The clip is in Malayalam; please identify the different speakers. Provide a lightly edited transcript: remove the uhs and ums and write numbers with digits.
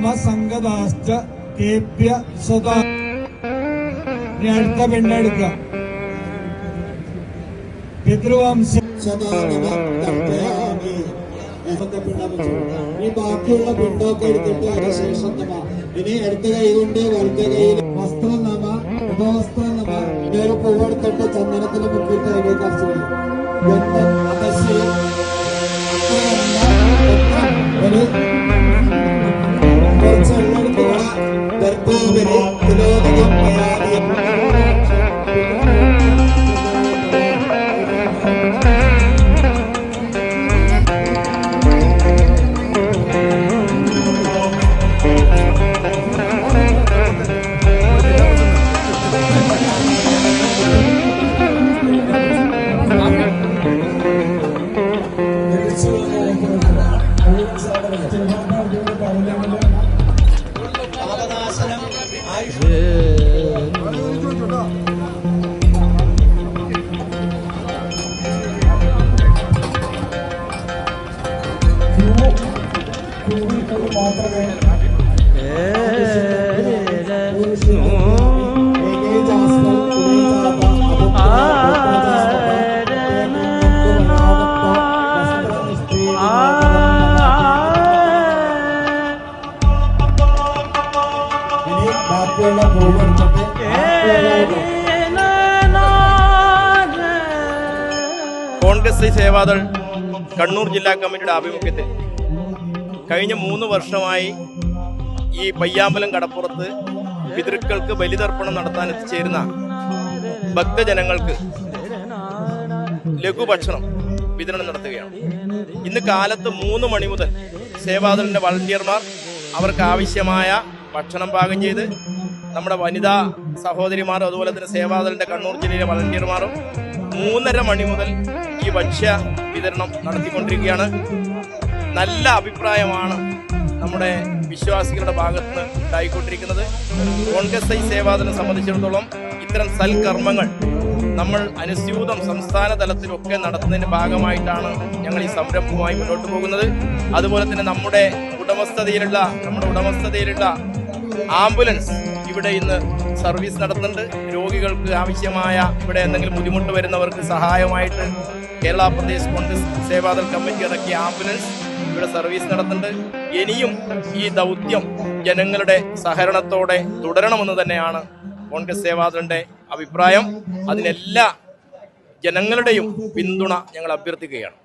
Speaker 1: നാമ സംഗതാശ്ച കേപ്യ സദാ. ഇനി അടുത്ത പെണ്ണെടുക്കുക. പിതൃവംശ
Speaker 2: ഇനി ബാക്കിയുള്ള പിണ്ടൊക്കെ എടുത്തിട്ട് അതിനുശേഷം ഇനി അടുത്ത കൈ കൊണ്ട് വലത്ത കൈയിൽ വസ്ത്രം നമ ഉപവസ്ത്രം നമ ഇനി ഒരു പൂവെടുത്തിട്ട് ചന്ദനത്തിൽ മുക്കിയിട്ട് അതിലേക്ക് അരച്ചു ഒരു കുറച്ച് എണ്ണെടുക്കുക. ഗർഭോപരി തിലോദകം മാത്രമേ ബാക്കിയുള്ള
Speaker 3: കോൺഗ്രസ് സേവാദൾ കണ്ണൂർ ജില്ലാ കമ്മിറ്റിയുടെ ആഭിമുഖ്യത്തിൽ കഴിഞ്ഞ 3 വർഷമായി ഈ പയ്യാമ്പലം കടപ്പുറത്ത് പിതൃക്കൾക്ക് ബലിതർപ്പണം നടത്താൻ എത്തിച്ചേരുന്ന ഭക്തജനങ്ങൾക്ക് ലഘുഭക്ഷണം വിതരണം നടത്തുകയാണ്. ഇന്ന് കാലത്ത് 3 മണി മുതൽ സേവാദളിന്റെ വളണ്ടിയർമാർ അവർക്ക് ആവശ്യമായ ഭക്ഷണം പാകം ചെയ്ത് നമ്മുടെ വനിതാ സഹോദരിമാരും അതുപോലെ തന്നെ സേവാദളിന്റെ കണ്ണൂർ ജില്ലയിലെ വളണ്ടിയർമാരും 3:30 മണി മുതൽ ഈ ഭക്ഷ്യ വിതരണം നടത്തിക്കൊണ്ടിരിക്കുകയാണ്. നല്ല അഭിപ്രായമാണ് നമ്മുടെ വിശ്വാസികളുടെ ഭാഗത്ത് നിന്ന് ഉണ്ടായിക്കൊണ്ടിരിക്കുന്നത്. കോൺഗ്രസ് സേവാദളിനെ സംബന്ധിച്ചിടത്തോളം ഇത്തരം സൽക്കർമ്മങ്ങൾ നമ്മൾ അനുസ്യൂതം സംസ്ഥാന തലത്തിലൊക്കെ നടത്തുന്നതിന്റെ ഭാഗമായിട്ടാണ് ഞങ്ങൾ ഈ സംരംഭവുമായി മുന്നോട്ട് പോകുന്നത്. അതുപോലെ തന്നെ നമ്മുടെ ഉടമസ്ഥതയിലുള്ള ആംബുലൻസ് ഇവിടെ ഇന്ന് സർവീസ് നടത്തുന്നുണ്ട്. രോഗികൾക്ക് ആവശ്യമായ ഇവിടെ എന്തെങ്കിലും ബുദ്ധിമുട്ട് വരുന്നവർക്ക് സഹായമായിട്ട് കേരള പ്രദേശ് കോൺഗ്രസ് സേവാദൾ കമ്മിറ്റി ഇറക്കിയ ആംബുലൻസ് ഇവിടെ സർവീസ് നടത്തുന്നുണ്ട്. ഇനിയും ഈ ദൗത്യം ജനങ്ങളുടെ സഹകരണത്തോടെ തുടരണമെന്ന് തന്നെയാണ് കോൺഗ്രസ് സേവാദളിന്റെ അഭിപ്രായം. അതിനെല്ലാ ജനങ്ങളുടെയും പിന്തുണ ഞങ്ങൾ അഭ്യർത്ഥിക്കുകയാണ്.